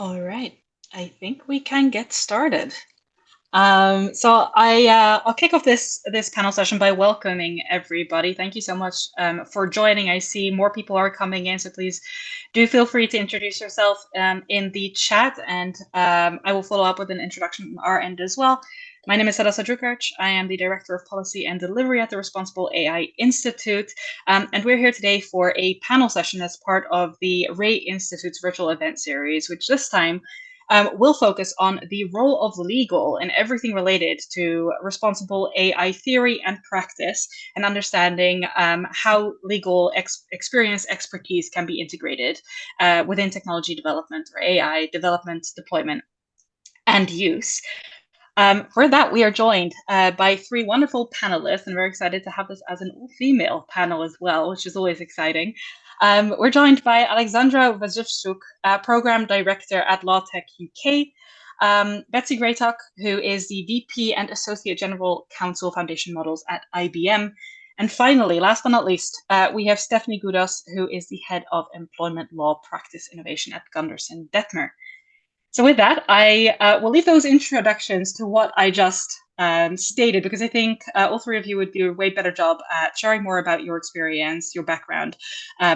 All right, I think we can get started. I'll kick off this panel session by welcoming everybody. Thank you so much for joining. I see more people are coming in, so please do feel free to introduce yourself in the chat, and I will follow up with an introduction on our end as well. My name is Hadassah Drukarch. I am the Director of Policy and Delivery at the Responsible AI Institute, and we're here today for a panel session as part of the Ray Institute's virtual event series, which this time will focus on the role of legal and everything related to responsible AI theory and practice, and understanding how legal experience expertise can be integrated within technology development or AI development, deployment, and use. For that, we are joined by three wonderful panelists, and we're excited to have this as an all-female panel as well, which is always exciting. We're joined by Aleksandra Wawrzyszczuk, Program Director at LawTech UK, Betsy Greytok, who is the VP and Associate General Counsel Foundation Models at IBM, and finally, last but not least, we have Stephanie Goutos, who is the Head of Employment Law Practice Innovation at Gundersen Detmer. So with that, I will leave those introductions to what I just stated, because I think all three of you would do a way better job at sharing more about your experience, your background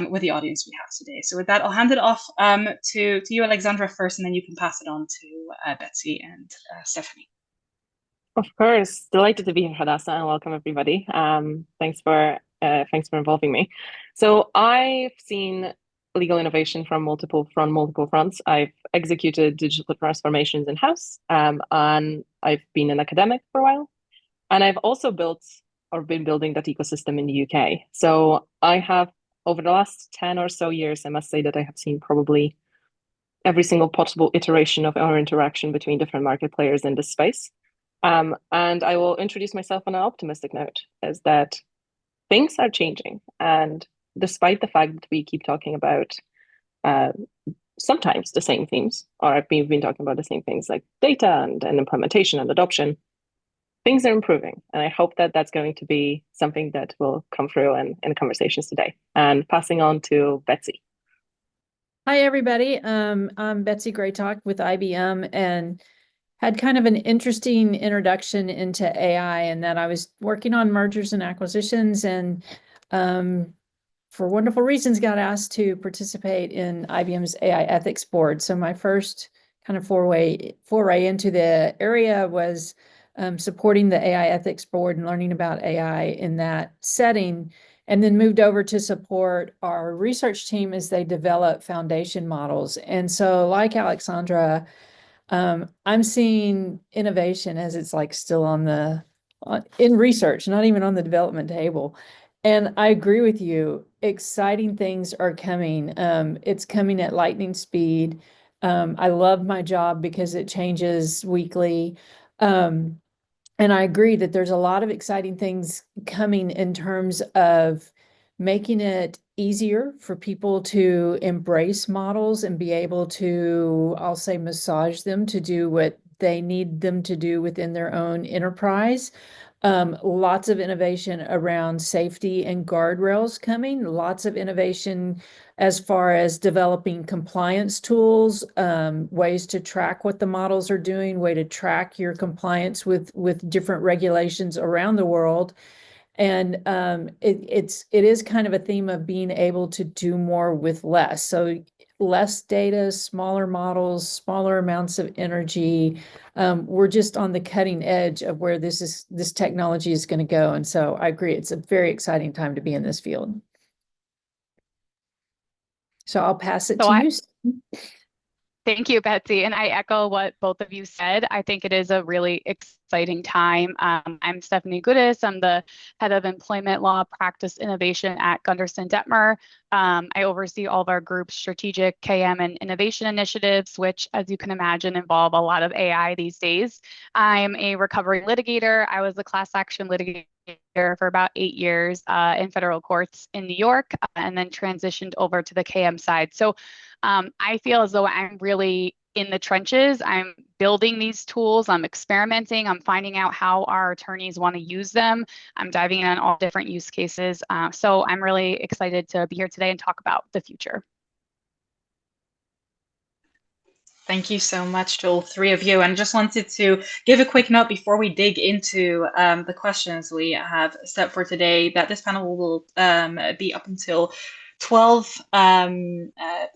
with the audience we have today. So with that, I'll hand it off to you, Aleksandra, first, and then you can pass it on to Betsy and Stephanie. Of course, delighted to be here, Hadassah, and welcome everybody. Thanks for involving me. So I've seen legal innovation from multiple fronts. I've executed digital transformations in-house, and I've been an academic for a while. And I've also been building that ecosystem in the UK. So I have, over the last 10 or so years, I must say that I have seen probably every single possible iteration of our interaction between different market players in this space. And I will introduce myself on an optimistic note, is that things are changing. And despite the fact that we keep talking about sometimes the same themes, or we've been talking about the same things like data and implementation and adoption, things are improving. And I hope that that's going to be something that will come through in conversations today. And passing on to Betsy. Hi, everybody. I'm Betsy Greytok with IBM, and had kind of an interesting introduction into AI, in that I was working on mergers and acquisitions, and for wonderful reasons got asked to participate in IBM's AI ethics board. So my first kind of foray into the area was supporting the AI ethics board and learning about AI in that setting, and then moved over to support our research team as they develop foundation models. And so, like Aleksandra, I'm seeing innovation as it's like still in research, not even on the development table. And I agree with you. Exciting things are coming. It's coming at lightning speed. I love my job because it changes weekly. And I agree that there's a lot of exciting things coming in terms of making it easier for people to embrace models and be able to, I'll say, massage them to do what they need them to do within their own enterprise. Lots of innovation around safety and guardrails coming, lots of innovation as far as developing compliance tools, ways to track what the models are doing, way to track your compliance with different regulations around the world. And it is kind of a theme of being able to do more with less. So less data, smaller models, smaller amounts of energy. We're just on the cutting edge of where this technology is going to go. And so I agree, it's a very exciting time to be in this field. So I'll pass it to you. Thank you, Betsy. And I echo what both of you said. I think it is a really exciting time. I'm Stephanie Goutos. I'm the Head of Employment Law Practice Innovation at Gundersen Detmer. I oversee all of our group's strategic KM and innovation initiatives, which, as you can imagine, involve a lot of AI these days. I'm a recovering litigator. I was a class action litigator for about 8 years in federal courts in New York, and then transitioned over to the KM side. So I feel as though I'm really in the trenches. I'm building these tools, I'm experimenting, I'm finding out how our attorneys want to use them. I'm diving in on all different use cases. So I'm really excited to be here today and talk about the future. Thank you so much to all three of you. And just wanted to give a quick note before we dig into the questions we have set for today, that this panel will be up until 12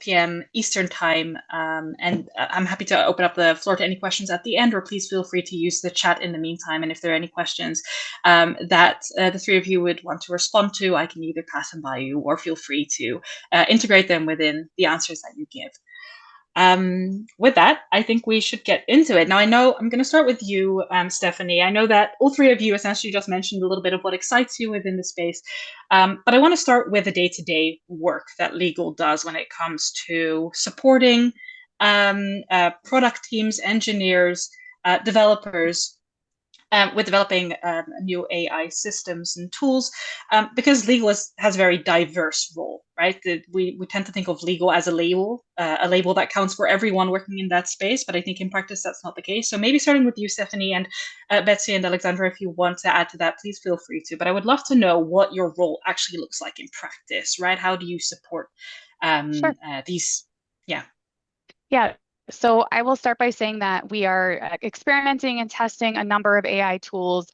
p.m. Eastern time. And I'm happy to open up the floor to any questions at the end, or please feel free to use the chat in the meantime. And if there are any questions that the three of you would want to respond to, I can either pass them by you or feel free to integrate them within the answers that you give. With that, I think we should get into it. Now, I know I'm going to start with you, Stephanie. I know that all three of you essentially just mentioned a little bit of what excites you within the space, but I want to start with the day-to-day work that legal does when it comes to supporting product teams, engineers, developers, with developing new AI systems and tools, because legal has a very diverse role, right? We tend to think of legal as a label that counts for everyone working in that space, but I think in practice that's not the case. So maybe starting with you, Stephanie, and Betsy and Aleksandra, if you want to add to that, please feel free to. But I would love to know what your role actually looks like in practice, right? How do you support Sure. these? Yeah. Yeah. So I will start by saying that we are experimenting and testing a number of AI tools.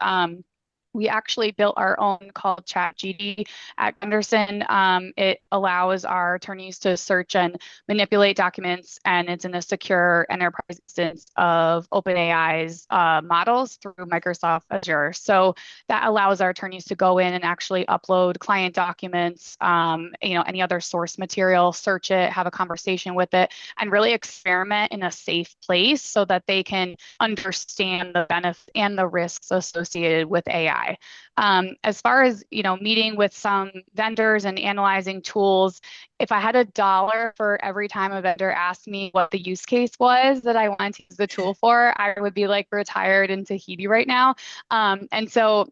We actually built our own called ChatGD at Gundersen. It allows our attorneys to search and manipulate documents, and it's in a secure enterprise instance of OpenAI's models through Microsoft Azure. So that allows our attorneys to go in and actually upload client documents, any other source material, search it, have a conversation with it, and really experiment in a safe place so that they can understand the benefits and the risks associated with AI. As far as meeting with some vendors and analyzing tools, if I had $1 for every time a vendor asked me what the use case was that I wanted to use the tool for, I would be like retired in Tahiti right now. And so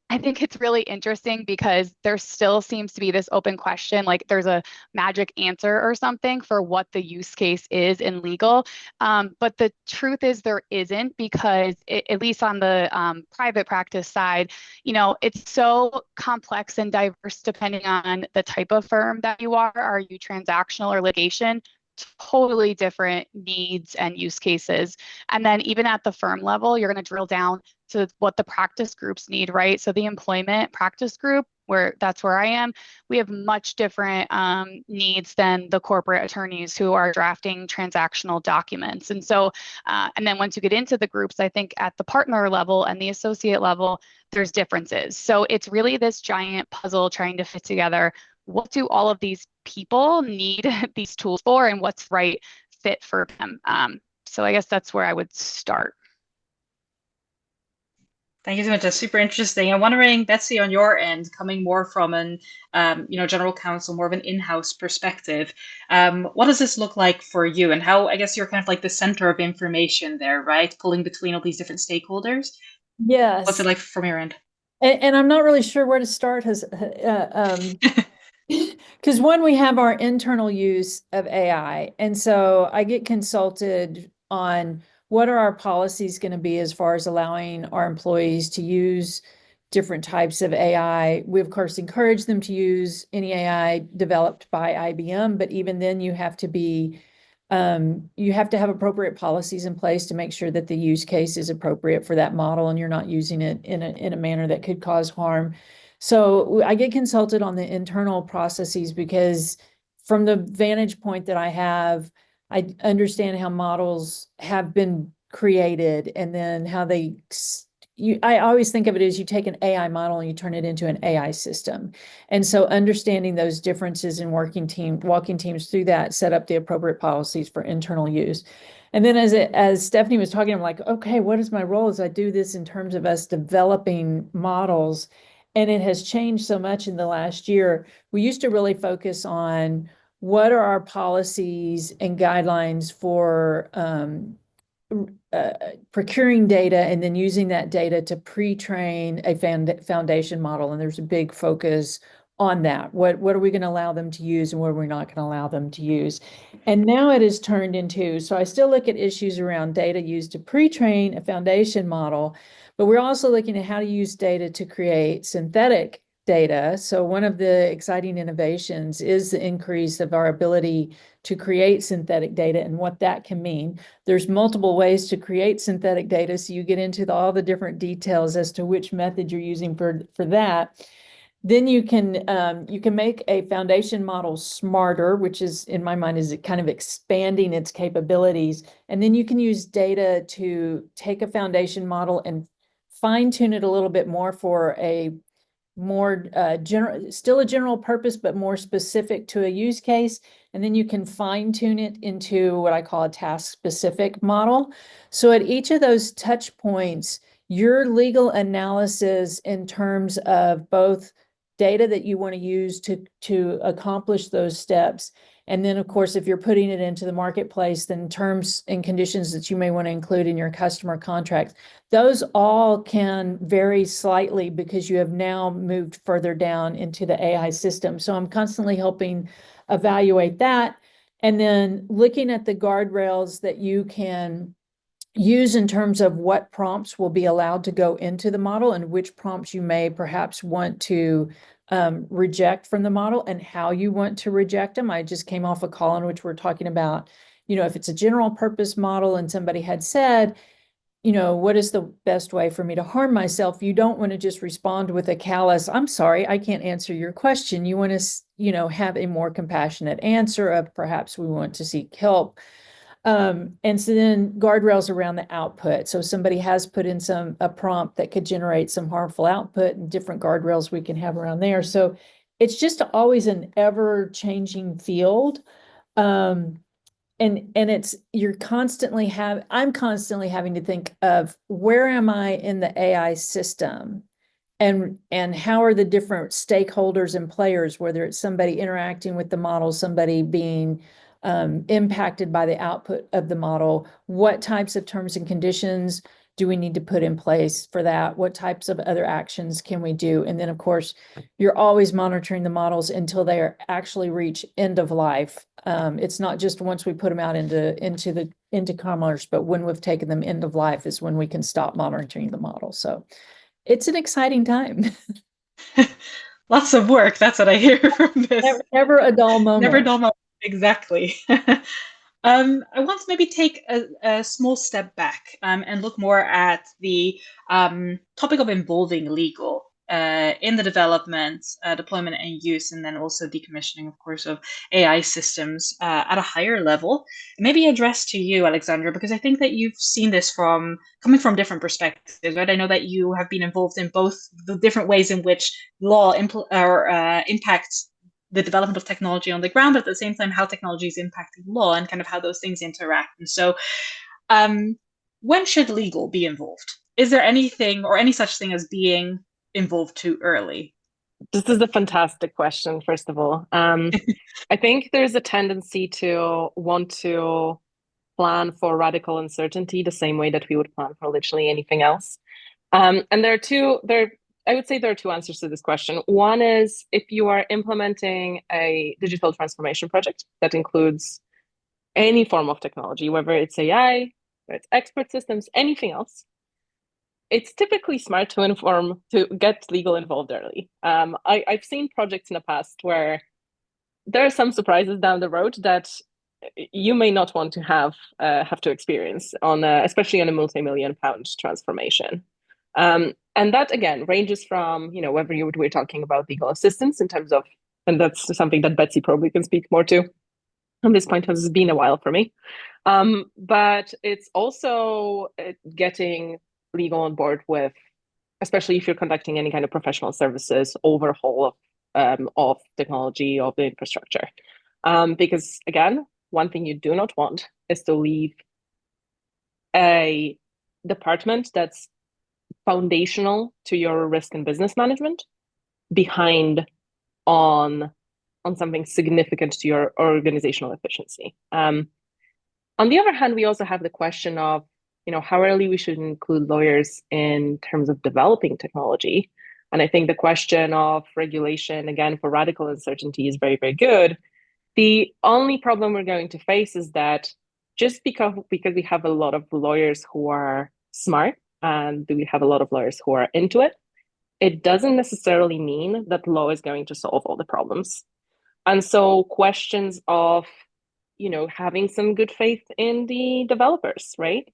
I think it's really interesting because there still seems to be this open question, like there's a magic answer or something for what the use case is in legal. But the truth is there isn't, because at least on the private practice side, it's so complex and diverse depending on the type of firm that you are. Are you transactional or litigation? Totally different needs and use cases. And then even at the firm level, you're going to drill down to what the practice groups need, right? So the employment practice group, that's where I am, we have much different needs than the corporate attorneys who are drafting transactional documents. And so, and then once you get into the groups, I think at the partner level and the associate level, there's differences. So it's really this giant puzzle trying to fit together. What do all of these people need these tools for, and what's right fit for them? So I guess that's where I would start. Thank you so much. That's super interesting. I'm wondering, Betsy, on your end, coming more from an general counsel, more of an in-house perspective, what does this look like for you, and how, I guess you're kind of like the center of information there, right? Pulling between all these different stakeholders. Yes. What's it like from your end? And I'm not really sure where to start, because one, we have our internal use of AI. And so I get consulted on what are our policies going to be as far as allowing our employees to use different types of AI. We, of course, encourage them to use any AI developed by IBM, but even then you have to have appropriate policies in place to make sure that the use case is appropriate for that model and you're not using it in a manner that could cause harm. So I get consulted on the internal processes because from the vantage point that I have, I understand how models have been created and then how I always think of it as you take an AI model and you turn it into an AI system. And so understanding those differences and walking teams through that, set up the appropriate policies for internal use. And then as Stephanie was talking, I'm like, okay, what is my role as I do this in terms of us developing models? And it has changed so much in the last year. We used to really focus on what are our policies and guidelines for procuring data and then using that data to pre-train a foundation model. And there's a big focus on that. What are we going to allow them to use and what are we not going to allow them to use? And now it has turned into, so I still look at issues around data used to pre-train a foundation model, but we're also looking at how to use data to create synthetic data. So one of the exciting innovations is the increase of our ability to create synthetic data and what that can mean. There's multiple ways to create synthetic data, so you get into all the different details as to which method you're using for that. Then you can make a foundation model smarter, which is, in my mind, is kind of expanding its capabilities. And then you can use data to take a foundation model and fine tune it a little bit more for a more still a general purpose, but more specific to a use case. And then you can fine tune it into what I call a task specific model. So at each of those touch points, your legal analysis in terms of both data that you want to use to accomplish those steps. And then, of course, if you're putting it into the marketplace, then terms and conditions that you may want to include in your customer contracts, those all can vary slightly because you have now moved further down into the AI system. So I'm constantly helping evaluate that. And then looking at the guardrails that you can use in terms of what prompts will be allowed to go into the model and which prompts you may perhaps want to reject from the model and how you want to reject them. I just came off a call in which we're talking about, if it's a general purpose model and somebody had said, what is the best way for me to harm myself? You don't want to just respond with a callous, I'm sorry, I can't answer your question. You want to, have a more compassionate answer of perhaps we want to seek help. And so then guardrails around the output. So somebody has put in a prompt that could generate some harmful output, and different guardrails we can have around there. So it's just always an ever-changing field. And I'm constantly having to think of, where am I in the AI system? And how are the different stakeholders and players, whether it's somebody interacting with the model, somebody being impacted by the output of the model, what types of terms and conditions do we need to put in place for that? What types of other actions can we do? And then, of course, you're always monitoring the models until they are actually reach end of life. It's not just once we put them out into commerce, but when we've taken them end of life is when we can stop monitoring the model. So it's an exciting time. Lots of work. That's what I hear from this. Never a dull moment. Never a dull moment. Exactly. I want to maybe take a small step back and look more at the topic of involving legal in the development, deployment, and use, and then also decommissioning, of course, of AI systems at a higher level. Maybe addressed to you, Aleksandra, because I think that you've seen this coming from different perspectives, right? I know that you have been involved in both the different ways in which law impacts the development of technology on the ground, but at the same time, how technology is impacting law and kind of how those things interact. And so when should legal be involved? Is there anything or any such thing as being involved too early? This is a fantastic question, first of all. I think there's a tendency to want to plan for radical uncertainty the same way that we would plan for literally anything else. And I would say there are two answers to this question. One is, if you are implementing a digital transformation project that includes any form of technology, whether it's AI, whether it's expert systems, anything else, it's typically smart to get legal involved early. I've seen projects in the past where there are some surprises down the road that you may not want to have to experience especially on a multi-million-pound transformation. And that, again, ranges from, whether we're talking about legal assistance in terms of, and that's something that Betsy probably can speak more to. On this point, has been a while for me. But it's also getting legal on board with, especially if you're conducting any kind of professional services overhaul of technology, of the infrastructure. Because, again, one thing you do not want is to leave a department that's foundational to your risk and business management behind on something significant to your organizational efficiency. On the other hand, we also have the question of, how early we should include lawyers in terms of developing technology. And I think the question of regulation, again, for radical uncertainty is very, very good. The only problem we're going to face is that just because we have a lot of lawyers who are smart, and we have a lot of lawyers who are into it, it doesn't necessarily mean that law is going to solve all the problems. And so questions of, having some good faith in the developers, right?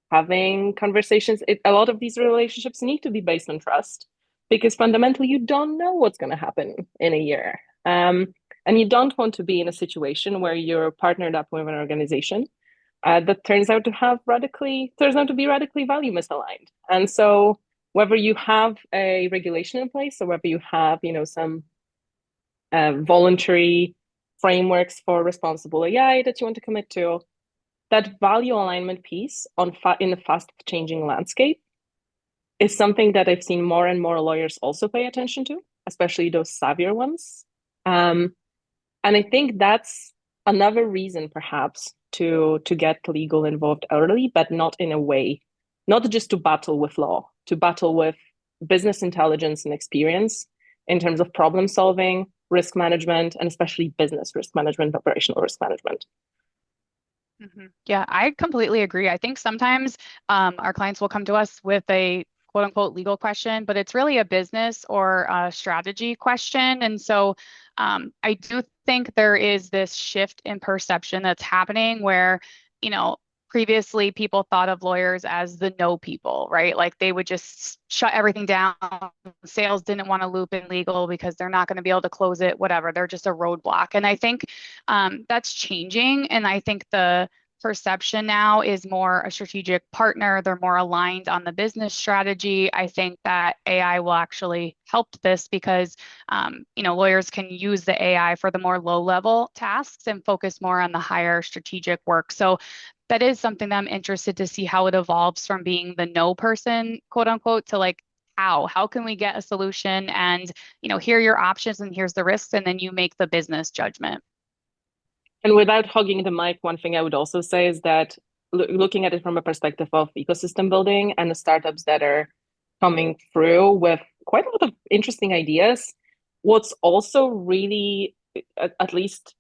Having conversations, a lot of these relationships need to be based on trust, because fundamentally you don't know what's going to happen in a year. And you don't want to be in a situation where you're partnered up with an organization that turns out to be radically value misaligned. And so whether you have a regulation in place or whether you have, some voluntary frameworks for responsible AI that you want to commit to, that value alignment piece in a fast changing landscape is something that I've seen more and more lawyers also pay attention to, especially those savvier ones. And I think that's another reason perhaps to get legal involved early, but not in a way, not just to battle with law, to battle with business intelligence and experience in terms of problem solving, risk management, and especially business risk management, operational risk management. Yeah, I completely agree. I think sometimes our clients will come to us with a quote unquote legal question, but it's really a business or a strategy question. And so I do think there is this shift in perception that's happening where, previously people thought of lawyers as the no people, right? Like they would just shut everything down. Sales didn't want to loop in legal because they're not going to be able to close it, whatever. They're just a roadblock. And I think that's changing. And I think the perception now is more a strategic partner. They're more aligned on the business strategy. I think that AI will actually help this because, lawyers can use the AI for the more low-level tasks and focus more on the higher strategic work. So that is something that I'm interested to see how it evolves from being the no person, quote unquote, to like how can we get a solution and, here are your options and here's the risks, and then you make the business judgment. And without hogging the mic, one thing I would also say is that looking at it from a perspective of ecosystem building and the startups that are coming through with quite a lot of interesting ideas, what's also really, at least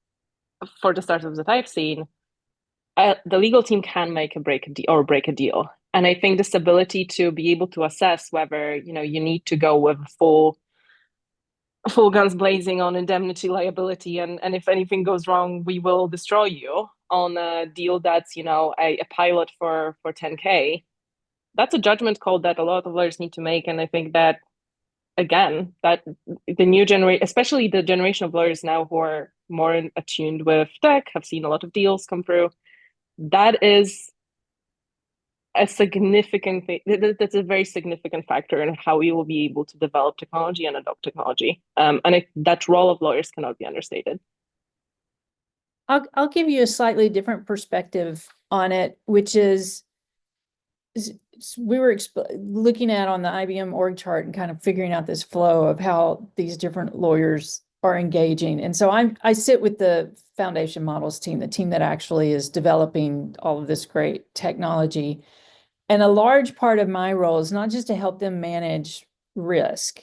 for the startups that I've seen, the legal team can break a deal. And I think this ability to be able to assess whether, you need to go with full guns blazing on indemnity liability, and if anything goes wrong, we will destroy you, on a deal that's, a pilot for 10K. That's a judgment call that a lot of lawyers need to make. And I think that, again, that the new generation, especially the generation of lawyers now who are more attuned with tech, have seen a lot of deals come through. That is a significant thing. That's a very significant factor in how we will be able to develop technology and adopt technology. That role of lawyers cannot be understated. I'll give you a slightly different perspective on it, which is we were looking at on the IBM org chart and kind of figuring out this flow of how these different lawyers are engaging. And so I sit with the foundation models team, the team that actually is developing all of this great technology. And a large part of my role is not just to help them manage risk,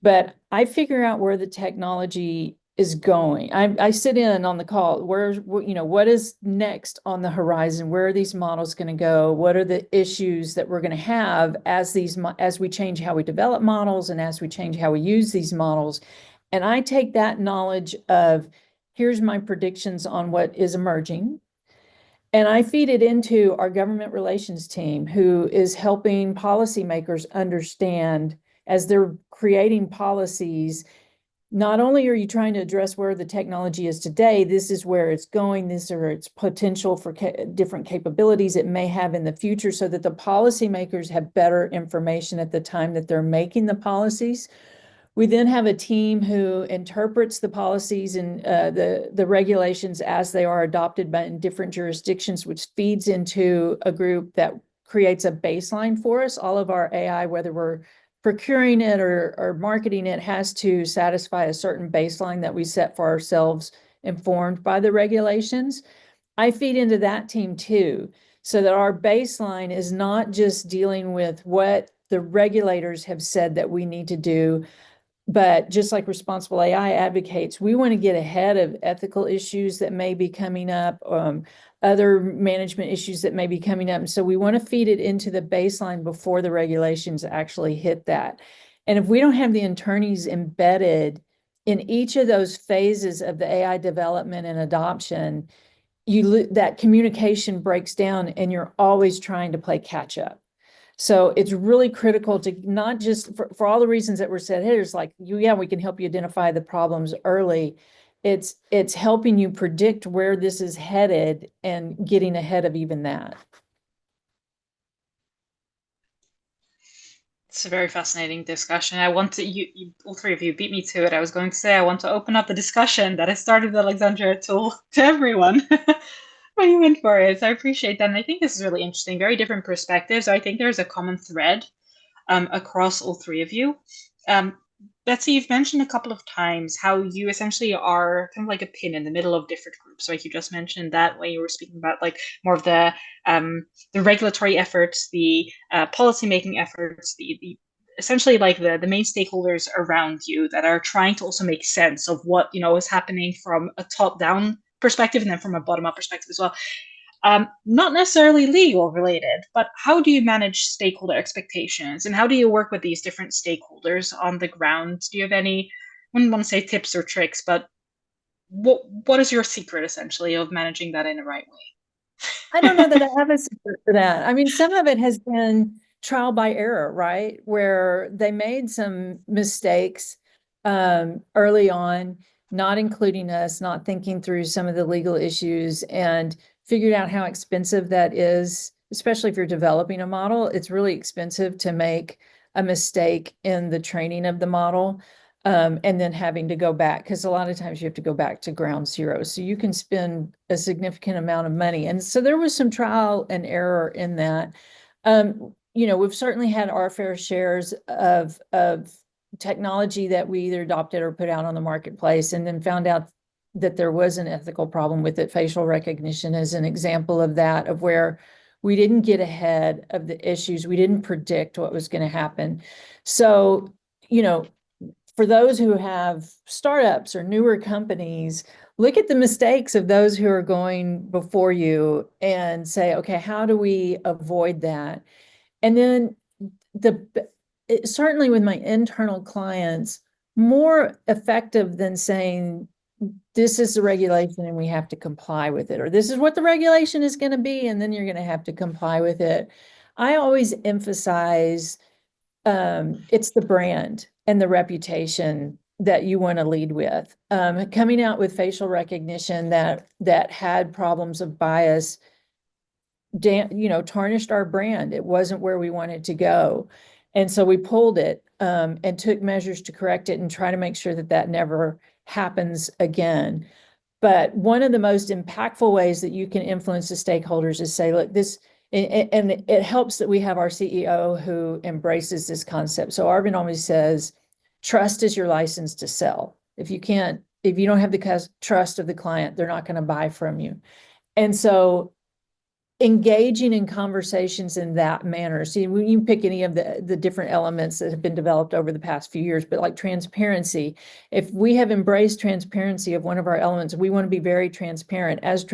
but I figure out where the technology is going. I sit in on the call. What is next on the horizon? Where are these models going to go? What are the issues that we're going to have as we change how we develop models and as we change how we use these models? And I take that knowledge of, here's my predictions on what is emerging, and I feed it into our government relations team, who is helping policymakers understand, as they're creating policies, not only are you trying to address where the technology is today, this is where it's going, this or its potential for different capabilities it may have in the future, so that the policymakers have better information at the time that they're making the policies. We then have a team who interprets the policies and the regulations as they are adopted in different jurisdictions, which feeds into a group that creates a baseline for us. All of our AI, whether we're procuring it or marketing it, has to satisfy a certain baseline that we set for ourselves, informed by the regulations. I feed into that team too, so that our baseline is not just dealing with what the regulators have said that we need to do, but just like Responsible AI advocates, we want to get ahead of ethical issues that may be coming up, other management issues that may be coming up. And so we want to feed it into the baseline before the regulations actually hit that. And if we don't have the attorneys embedded in each of those phases of the AI development and adoption, that communication breaks down and you're always trying to play catch up. So it's really critical to not just for all the reasons that were said here, it's like, yeah, we can help you identify the problems early. It's helping you predict where this is headed and getting ahead of even that. It's a very fascinating discussion. I want to, you all three of you beat me to it. I was going to say, I want to open up the discussion that I started with Aleksandra to everyone. But you went for it. So I appreciate that. And I think this is really interesting, very different perspectives. I think there's a common thread across all three of you. Betsy, you've mentioned a couple of times how you essentially are kind of like a pin in the middle of different groups. Like you just mentioned that when you were speaking about like more of the regulatory efforts, the policymaking efforts, the essentially like the main stakeholders around you that are trying to also make sense of what is happening from a top-down perspective and then from a bottom-up perspective as well. Not necessarily legal related, but how do you manage stakeholder expectations and how do you work with these different stakeholders on the ground? Do you have any, I wouldn't want to say tips or tricks, but what is your secret essentially of managing that in the right way? I don't know that I have a secret for that. I mean, some of it has been trial by error, right? Where they made some mistakes early on, not including us, not thinking through some of the legal issues, and figured out how expensive that is, especially if you're developing a model. It's really expensive to make a mistake in the training of the model, and then having to go back, because a lot of times you have to go back to ground zero. So you can spend a significant amount of money. And so there was some trial and error in that. We've certainly had our fair shares of technology that we either adopted or put out on the marketplace and then found out that there was an ethical problem with it. Facial recognition is an example of that, of where we didn't get ahead of the issues. We didn't predict what was going to happen. So, for those who have startups or newer companies, look at the mistakes of those who are going before you and say, okay, how do we avoid that? And then certainly with my internal clients, more effective than saying, this is the regulation and we have to comply with it, or this is what the regulation is going to be, and then you're going to have to comply with it. I always emphasize it's the brand and the reputation that you want to lead with. Coming out with facial recognition that had problems of bias, tarnished our brand. It wasn't where we wanted to go. And so we pulled it and took measures to correct it and try to make sure that never happens again. But one of the most impactful ways that you can influence the stakeholders is say, look, this, and it helps that we have our CEO who embraces this concept. So Arvind always says, trust is your license to sell. If you don't have the trust of the client, they're not going to buy from you. And so engaging in conversations in that manner. See, when you pick any of the different elements that have been developed over the past few years, but like transparency, if we have embraced transparency of one of our elements, we want to be very transparent as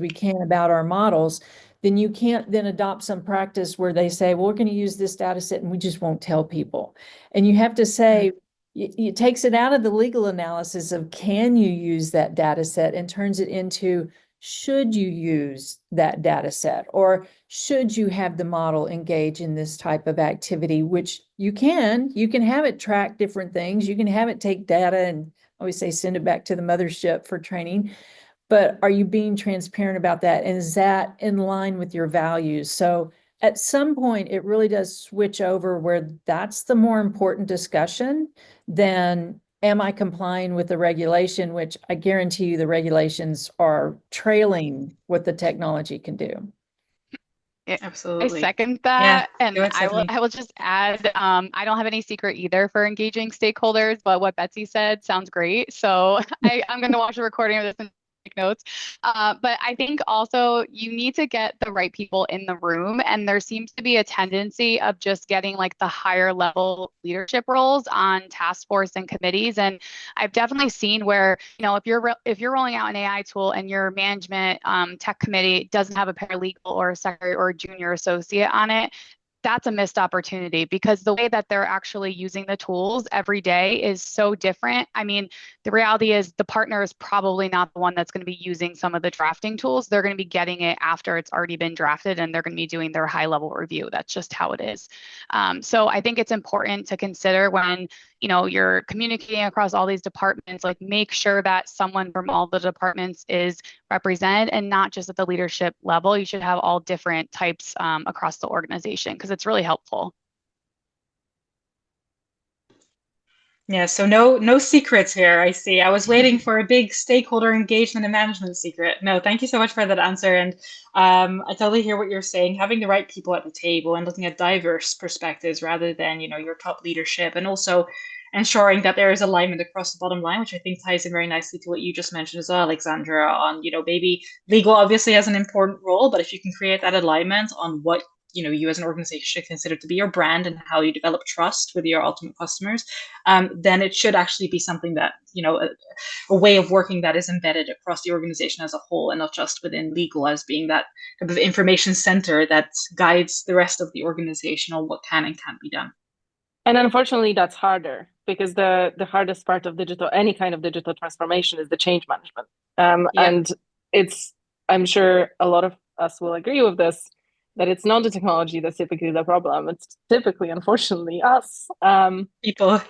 we can about our models, then you can't then adopt some practice where they say, well, we're going to use this data set and we just won't tell people. And you have to say, it takes it out of the legal analysis of can you use that data set and turns it into, should you use that data set, or should you have the model engage in this type of activity, which you can have it track different things. You can have it take data and I always say, send it back to the mothership for training. But are you being transparent about that? And is that in line with your values? So at some point, it really does switch over where that's the more important discussion than, am I complying with the regulation, which I guarantee you the regulations are trailing what the technology can do. Absolutely. I second that. Yeah, And I will just add, I don't have any secret either for engaging stakeholders, but what Betsy said sounds great. So I'm going to watch a recording of this and take notes. But I think also you need to get the right people in the room. And there seems to be a tendency of just getting like the higher level leadership roles on task force and committees. And I've definitely seen where, if you're rolling out an AI tool and your management tech committee doesn't have a paralegal or a secretary or a junior associate on it, that's a missed opportunity, because the way that they're actually using the tools every day is so different. I mean, the reality is the partner is probably not the one that's going to be using some of the drafting tools. They're going to be getting it after it's already been drafted, and they're going to be doing their high level review. That's just how it is. So I think it's important to consider when, you're communicating across all these departments, like make sure that someone from all the departments is represented, and not just at the leadership level. You should have all different types across the organization, because it's really helpful. Yeah, so no secrets here, I see. I was waiting for a big stakeholder engagement and management secret. No, thank you so much for that answer. And I totally hear what you're saying. Having the right people at the table and looking at diverse perspectives rather than, your top leadership, and also ensuring that there is alignment across the bottom line, which I think ties in very nicely to what you just mentioned as well, Aleksandra, on, maybe legal obviously has an important role, but if you can create that alignment on what you as an organization should consider to be your brand and how you develop trust with your ultimate customers, then it should actually be something that, a way of working that is embedded across the organization as a whole, and not just within legal as being that type of information center that guides the rest of the organization on what can and can't be done. And unfortunately, that's harder, because the hardest part of any kind of digital transformation is the change management. And I'm sure a lot of us will agree with this, that it's not the technology that's typically the problem. It's typically, unfortunately, us. People,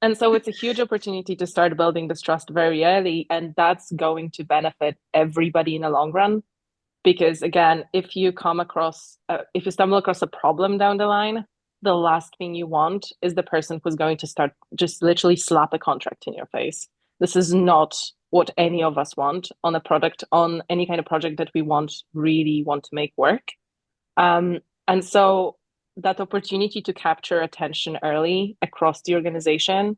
And so it's a huge opportunity to start building this trust very early, and that's going to benefit everybody in the long run. Because again, if you stumble across a problem down the line, the last thing you want is the person who's going to start just literally slap a contract in your face. This is not what any of us want on any kind of project that we really want to make work. And so that opportunity to capture attention early across the organization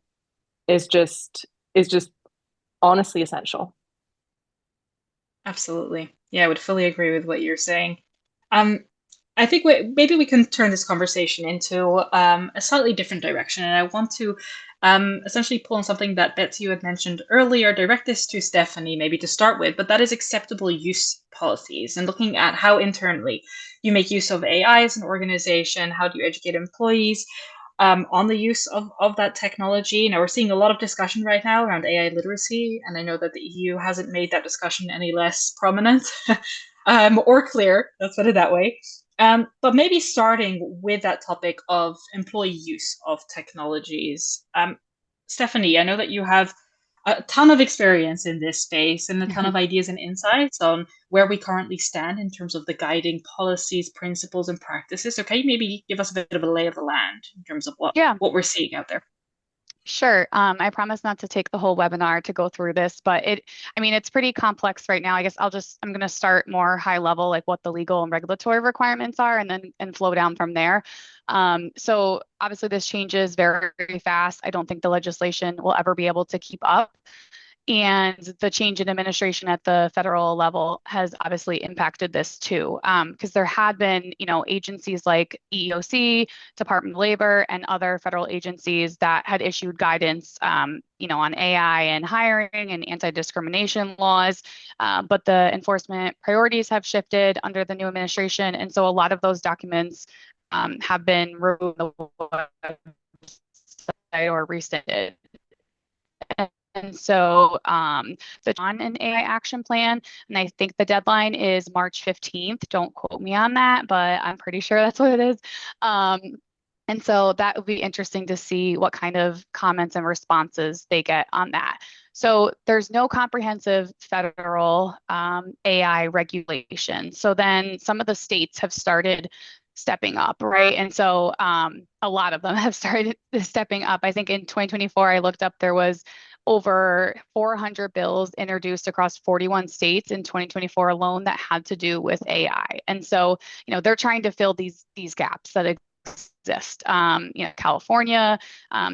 is just honestly essential. Absolutely. Yeah, I would fully agree with what you're saying. I think maybe we can turn this conversation into a slightly different direction. And I want to essentially pull on something that Betsy, you had mentioned earlier, direct this to Stephanie maybe to start with, but that is acceptable use policies, and looking at how internally you make use of AI as an organization. How do you educate employees on the use of that technology? Now, we're seeing a lot of discussion right now around AI literacy, and I know that the EU hasn't made that discussion any less prominent or clear, let's put it that way. But maybe starting with that topic of employee use of technologies. Stephanie, I know that you have a ton of experience in this space and a ton of ideas and insights on where we currently stand in terms of the guiding policies, principles, and practices. So can you maybe give us a bit of a lay of the land in terms of what we're seeing out there? Sure. I promise not to take the whole webinar to go through this, but it's pretty complex right now. I guess I'm going to start more high level, like what the legal and regulatory requirements are, and flow down from there. So obviously this changes very, very fast. I don't think the legislation will ever be able to keep up. And the change in administration at the federal level has obviously impacted this too, because there had been, agencies like EEOC, Department of Labor, and other federal agencies that had issued guidance, on AI and hiring and anti-discrimination laws. But the enforcement priorities have shifted under the new administration, and so a lot of those documents have been removed or rescinded. And so the on an AI action plan, and I think the deadline is March 15th. Don't quote me on that, but I'm pretty sure that's what it is. And so that would be interesting to see what kind of comments and responses they get on that. So there's no comprehensive federal AI regulation. So then some of the states have started stepping up, right? And so a lot of them have started stepping up. I think in 2024, I looked up, there was over 400 bills introduced across 41 states in 2024 alone that had to do with AI. And so, they're trying to fill these gaps that exist. California,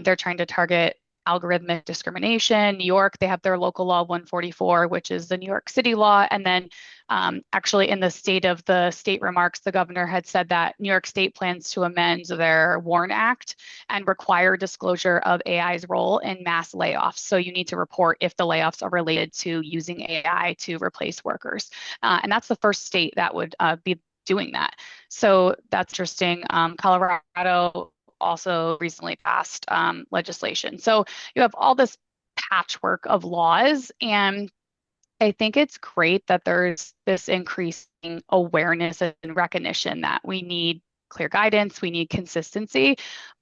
they're trying to target algorithmic discrimination. New York, they have their local law 144, which is the New York City law. And then actually in the state of the state remarks, the governor had said that New York State plans to amend their WARN Act and require disclosure of AI's role in mass layoffs. So you need to report if the layoffs are related to using AI to replace workers. And that's the first state that would be doing that. So that's interesting. Colorado also recently passed legislation. So you have all this patchwork of laws, and I think it's great that there's this increasing awareness and recognition that we need clear guidance, we need consistency.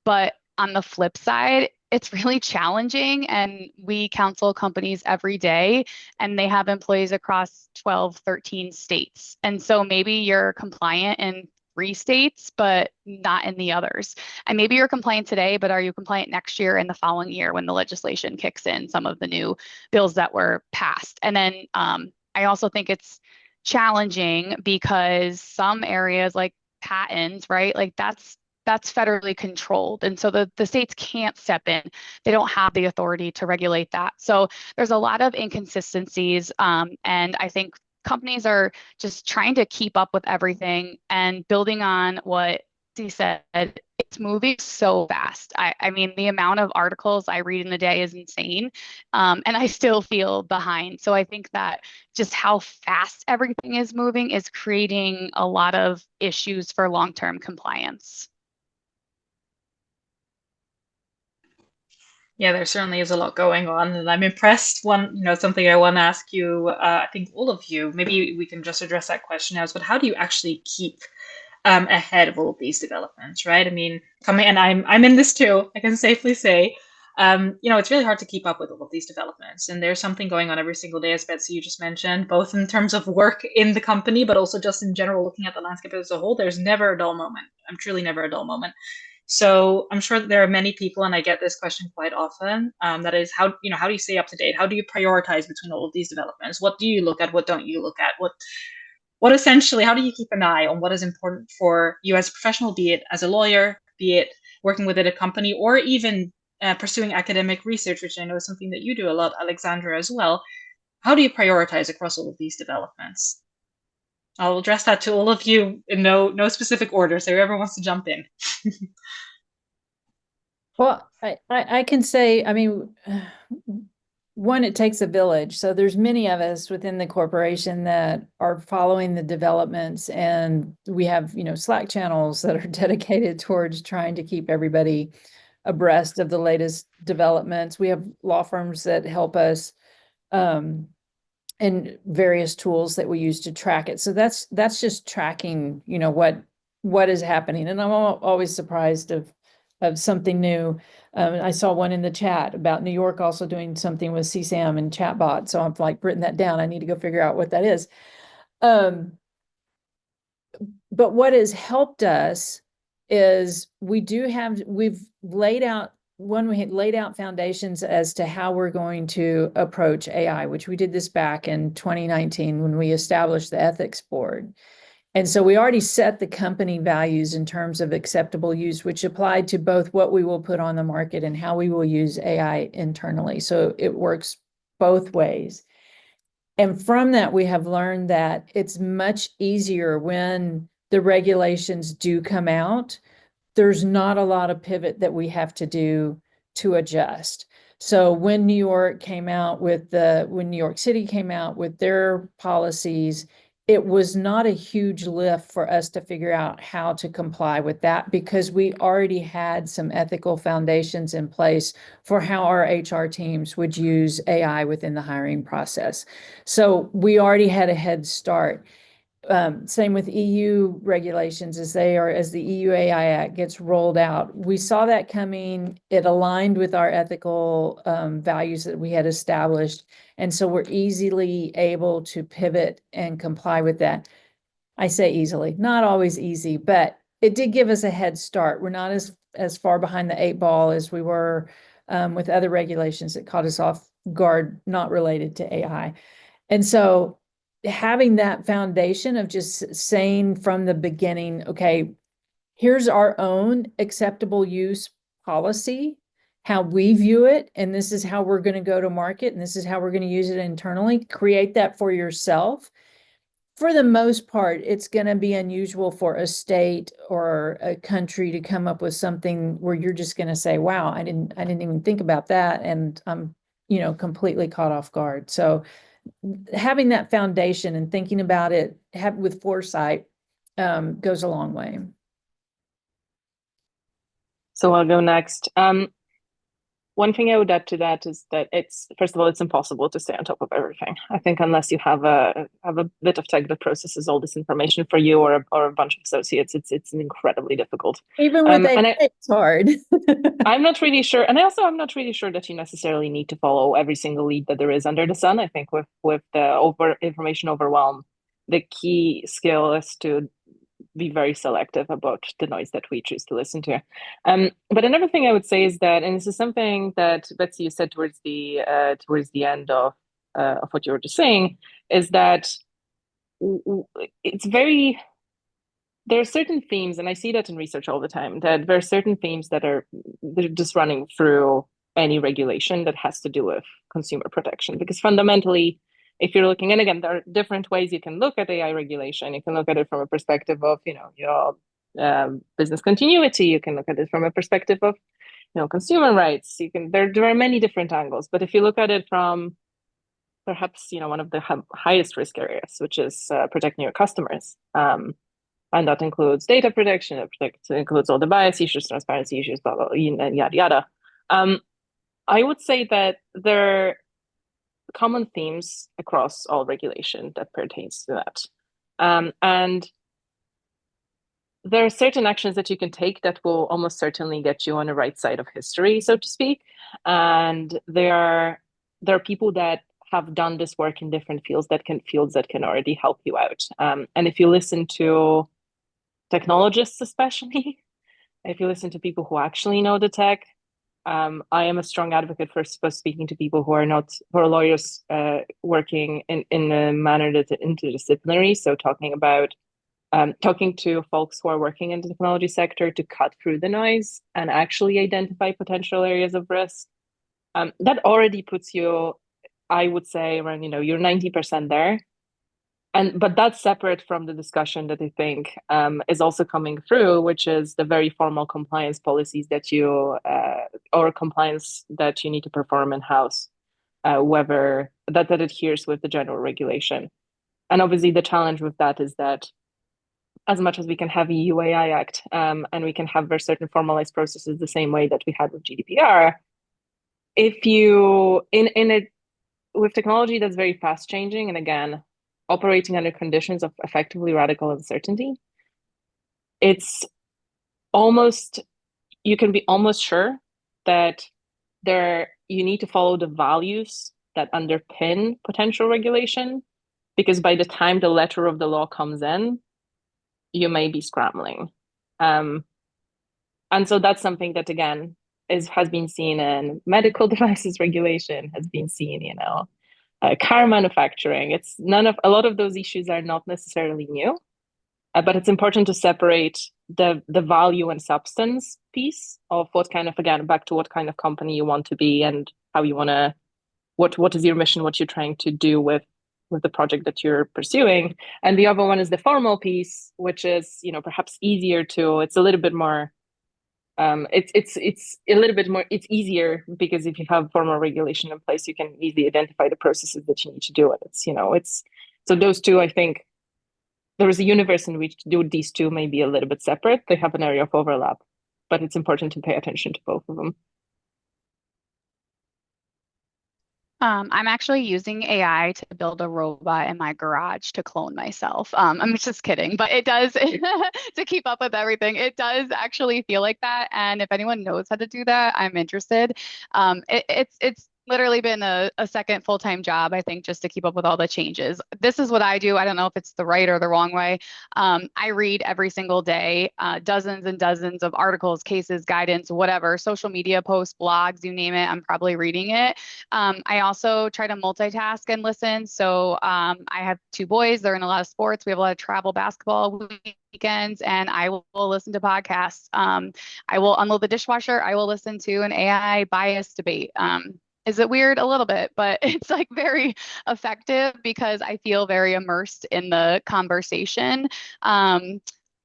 But on the flip side, it's really challenging, and we counsel companies every day, and they have employees across 12, 13 states. And so maybe you're compliant in 3 states, but not in the others. And maybe you're compliant today, but are you compliant next year and the following year when the legislation kicks in, some of the new bills that were passed? And then I also think it's challenging because some areas like patents, right? Like that's federally controlled. And so the states can't step in. They don't have the authority to regulate that. So there's a lot of inconsistencies. And I think companies are just trying to keep up with everything, and building on what he said, it's moving so fast. I mean, the amount of articles I read in a day is insane. And I still feel behind. So I think that just how fast everything is moving is creating a lot of issues for long-term compliance. Yeah, there certainly is a lot going on, and I'm impressed. Something I want to ask you, I think all of you, maybe we can just address that question now, but how do you actually keep ahead of all of these developments, right? I mean, and I'm in this too, I can safely say. It's really hard to keep up with all of these developments, and there's something going on every single day, as Betsy, you just mentioned, both in terms of work in the company, but also just in general, looking at the landscape as a whole. There's never a dull moment. I'm truly never a dull moment. So I'm sure that there are many people, and I get this question quite often, that is, how do you stay up to date? How do you prioritize between all of these developments? What do you look at? What don't you look at? What essentially, how do you keep an eye on what is important for you as a professional, be it as a lawyer, be it working within a company, or even pursuing academic research, which I know is something that you do a lot, Aleksandra, as well. How do you prioritize across all of these developments? I'll address that to all of you in no specific order, so whoever wants to jump in. Well, I can say, I mean, one, it takes a village. So there's many of us within the corporation that are following the developments, and we have, Slack channels that are dedicated towards trying to keep everybody abreast of the latest developments. We have law firms that help us, and various tools that we use to track it. So that's just tracking, what is happening. And I'm always surprised of something new. I saw one in the chat about New York also doing something with CSAM and chatbot. So I've written that down. I need to go figure out what that is. But what has helped us is we've laid out foundations as to how we're going to approach AI, which we did this back in 2019 when we established the ethics board. And so we already set the company values in terms of acceptable use, which applied to both what we will put on the market and how we will use AI internally. So it works both ways. And from that, we have learned that it's much easier when the regulations do come out. There's not a lot of pivot that we have to do to adjust. So when New York City came out with their policies, it was not a huge lift for us to figure out how to comply with that, because we already had some ethical foundations in place for how our HR teams would use AI within the hiring process. So we already had a head start. Same with EU regulations as the EU AI Act gets rolled out. We saw that coming. It aligned with our ethical values that we had established. And so we're easily able to pivot and comply with that. I say easily, not always easy, but it did give us a head start. We're not as far behind the 8 ball as we were with other regulations that caught us off guard, not related to AI. And so having that foundation of just saying from the beginning, okay, here's our own acceptable use policy, how we view it, and this is how we're going to go to market, and this is how we're going to use it internally. Create that for yourself. For the most part, it's going to be unusual for a state or a country to come up with something where you're just going to say, wow, I didn't even think about that, and I'm, completely caught off guard. So having that foundation and thinking about it with foresight goes a long way. So I'll go next. One thing I would add to that is that first of all, it's impossible to stay on top of everything. I think unless you have a bit of tech that processes all this information for you, or a bunch of associates, it's incredibly difficult. Even with AI, it's hard. I'm not really sure, and I'm not really sure that you necessarily need to follow every single lead that there is under the sun. I think with the information overwhelm, the key skill is to be very selective about the noise that we choose to listen to. But another thing I would say is that, and this is something that Betsy, you said towards the end of what you were just saying, is that there are certain themes, and I see that in research all the time, that there are certain themes that they're just running through any regulation that has to do with consumer protection. Because fundamentally, if you're looking, and again, there are different ways you can look at AI regulation. You can look at it from a perspective of, your business continuity. You can look at it from a perspective of, consumer rights. There are many different angles. But if you look at it from perhaps, one of the highest risk areas, which is protecting your customers, and that includes data protection. It includes all the bias issues, transparency issues, blah, blah, and yada, yada. I would say that there are common themes across all regulation that pertains to that. And there are certain actions that you can take that will almost certainly get you on the right side of history, so to speak. And there are people that have done this work in different fields that can already help you out. And if you listen to technologists, especially, if you listen to people who actually know the tech, I am a strong advocate for speaking to people who are lawyers working in a manner that's interdisciplinary. So talking to folks who are working in the technology sector to cut through the noise and actually identify potential areas of risk. That already puts you, I would say, around, you're 90% there. But that's separate from the discussion that I think is also coming through, which is the very formal compliance policies that or compliance that you need to perform in-house, whether that adheres with the general regulation. And obviously the challenge with that is that as much as we can have EU AI Act, and we can have very certain formalized processes the same way that we had with GDPR, if you, with technology that's very fast changing, and again, operating under conditions of effectively radical uncertainty, you can be almost sure that you need to follow the values that underpin potential regulation, because by the time the letter of the law comes in, you may be scrambling. And so that's something that, again, has been seen in medical devices regulation, has been seen, car manufacturing. A lot of those issues are not necessarily new, but it's important to separate the value and substance piece of what kind of, again, back to what kind of company you want to be and how you want to, what is your mission, what you're trying to do with the project that you're pursuing. And the other one is the formal piece, which is, perhaps easier it's a little bit more, it's a little bit more, it's easier because if you have formal regulation in place, you can easily identify the processes that you need to do it. So those two, I think there is a universe in which these two may be a little bit separate. They have an area of overlap, but it's important to pay attention to both of them. I'm actually using AI to build a robot in my garage to clone myself. I'm just kidding, but it does to keep up with everything. It does actually feel like that. And if anyone knows how to do that, I'm interested. It's literally been a second full-time job, I think, just to keep up with all the changes. This is what I do. I don't know if it's the right or the wrong way. I read every single day, dozens and dozens of articles, cases, guidance, whatever, social media posts, blogs, you name it, I'm probably reading it. I also try to multitask and listen. So I have two boys, they're in a lot of sports. We have a lot of travel basketball weekends, and I will listen to podcasts. I will unload the dishwasher. I will listen to an AI bias debate. Is it weird? A little bit, but it's like very effective because I feel very immersed in the conversation. And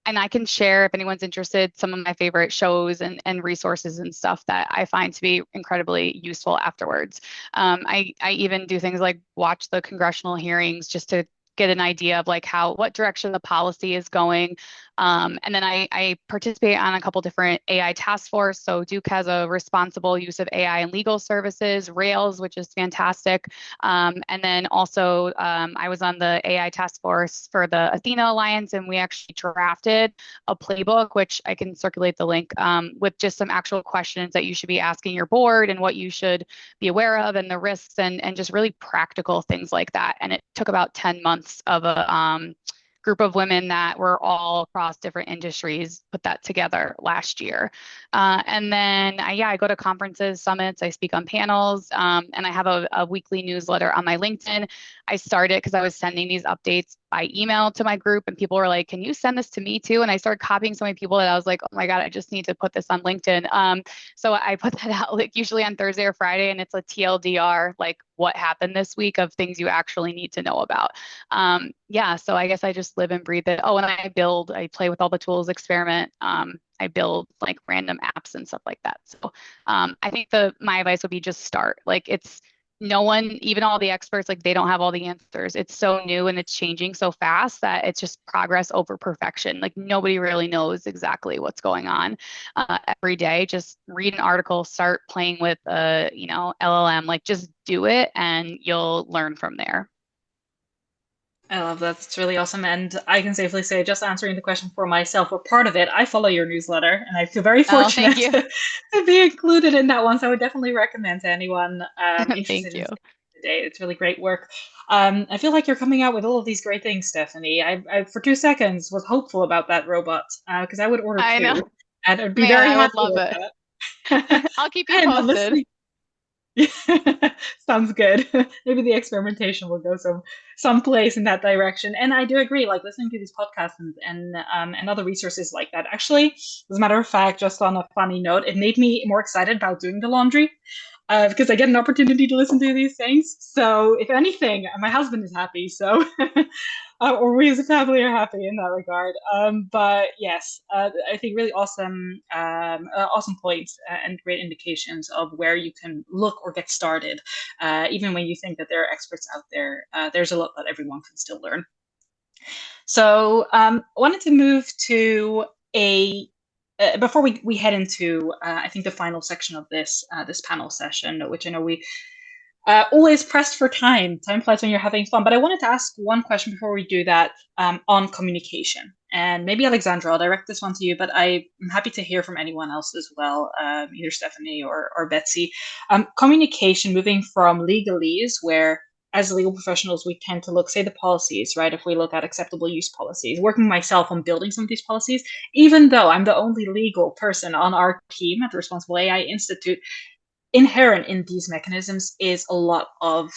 I can share, if anyone's interested, some of my favorite shows and resources and stuff that I find to be incredibly useful afterwards. I even do things like watch the congressional hearings just to get an idea of like what direction the policy is going. And then I participate on a couple different AI task force. So Duke has a responsible use of AI in legal services, Rails, which is fantastic. And then also I was on the AI task force for the Athena Alliance, and we actually drafted a playbook, which I can circulate the link, with just some actual questions that you should be asking your board and what you should be aware of and the risks and just really practical things like that. And it took about 10 months of a group of women that were all across different industries put that together last year. And then I go to conferences, summits, I speak on panels, and I have a weekly newsletter on my LinkedIn. I started because I was sending these updates by email to my group, and people were like, can you send this to me too? And I started copying so many people that I was like, oh my God, I just need to put this on LinkedIn. So I put that out like usually on Thursday or Friday, and it's a TLDR, like what happened this week of things you actually need to know about. So I guess I just live and breathe it. Oh, and I play with all the tools, experiment. I build like random apps and stuff like that. So I think my advice would be just start. Like no one, even all the experts, like they don't have all the answers. It's so new and it's changing so fast that it's just progress over perfection. Like nobody really knows exactly what's going on every day. Just read an article, start playing with LLM, like just do it and you'll learn from there. I love that. It's really awesome. And I can safely say, just answering the question for myself, or part of it, I follow your newsletter and I feel very fortunate to be included in that one. So I would definitely recommend to anyone interested in today. It's really great work. I feel like you're coming out with all of these great things, Stephanie. I for 2 seconds was hopeful about that robot because I would order 2. I know. And I'd be very happy with that. I'll keep you posted. Sounds good. Maybe the experimentation will go someplace in that direction. And I do agree, like listening to these podcasts and other resources like that. Actually, as a matter of fact, just on a funny note, it made me more excited about doing the laundry because I get an opportunity to listen to these things. So if anything, my husband is happy. So or we as a family are happy in that regard. But yes, I think really awesome points and great indications of where you can look or get started. Even when you think that there are experts out there, there's a lot that everyone can still learn. So I wanted to move to before we head into, I think, the final section of this panel session, which I know we always pressed for time. Time flies when you're having fun. But I wanted to ask one question before we do that on communication. And maybe, Aleksandra, I'll direct this one to you, but I'm happy to hear from anyone else as well, either Stephanie or Betsy. Communication, moving from legalese, where as legal professionals, we tend to look, say, the policies, right? If we look at acceptable use policies, working myself on building some of these policies, even though I'm the only legal person on our team at the Responsible AI Institute, inherent in these mechanisms is a lot of,